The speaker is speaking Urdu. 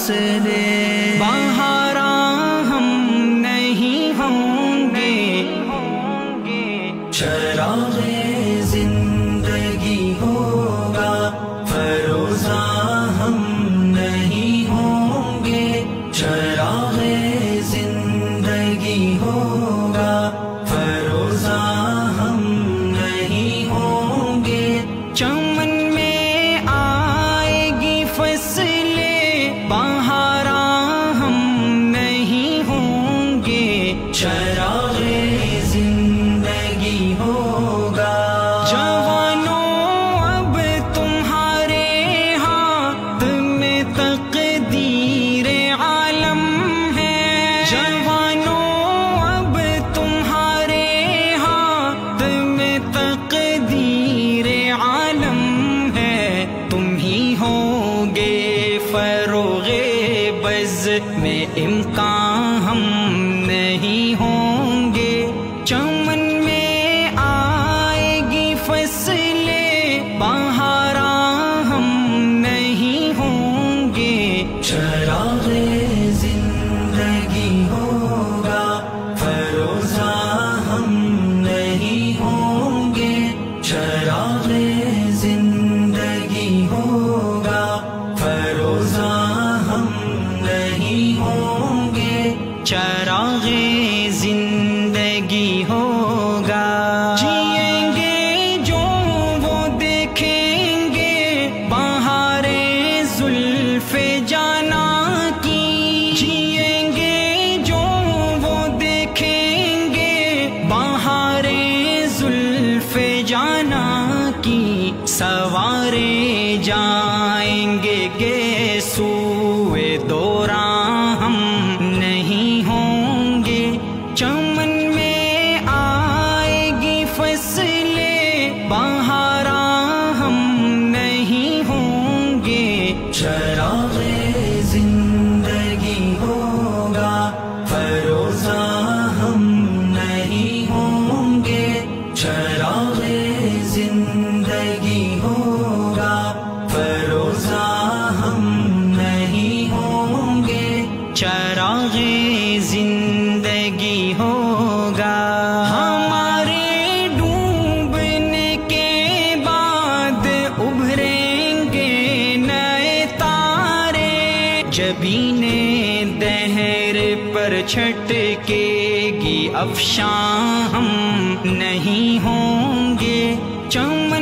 فصلے بہاراں ہم نہیں ہوں گے، چراغ زندگی ہوگا فروزاں ہم نہیں ہوں گے، چراغ زندگی ہوگا فروزاں ہم نہیں ہوں گے، چمن میں آئے گی فصلیں بہاراں ہم نہیں ہوں گے، چراغ زندگی ہوگا، جوانوں اب تمہارے ہاتھ میں تقدیر عالم ہے، جوانوں اب تمہارے ہاتھ میں تقدیر عالم ہے، تم ہی ہوگے فروغ بز میں امکان ہم نہیں ہوں گے، چمن میں آئے گی فصلیں بہاراں ہم نہیں ہوں گے، چراغ زندگی ہوگا فروزاں ہم نہیں ہوں گے، چراغ زندگی ہوگا فروزاں ہم نہیں ہوں گے، چراغ زندگی ہوگا، جئیں گے جو وہ دیکھیں گے بہارے زلف جانا کی، جئیں گے جو وہ دیکھیں گے بہارے زلف جانا کی، سوارے جائیں گے سوئے دوراں ہم نہیں ہوں گے، چمن میں آئے گی فصلیں بہاراں ہم نہیں ہوں گے، چراغ زندگی ہوگا فروزاں ہم نہیں ہوں گے، چراغ زندگی ہوگا فروزاں ہم نہیں ہوں گے، چراغ زندگی ہوگا، ہمارے ڈوبنے کے بعد ابھریں گے نئے تارے، جبین دہر پر چھٹکے گی افشاں ہم نہیں ہوں گے، چمن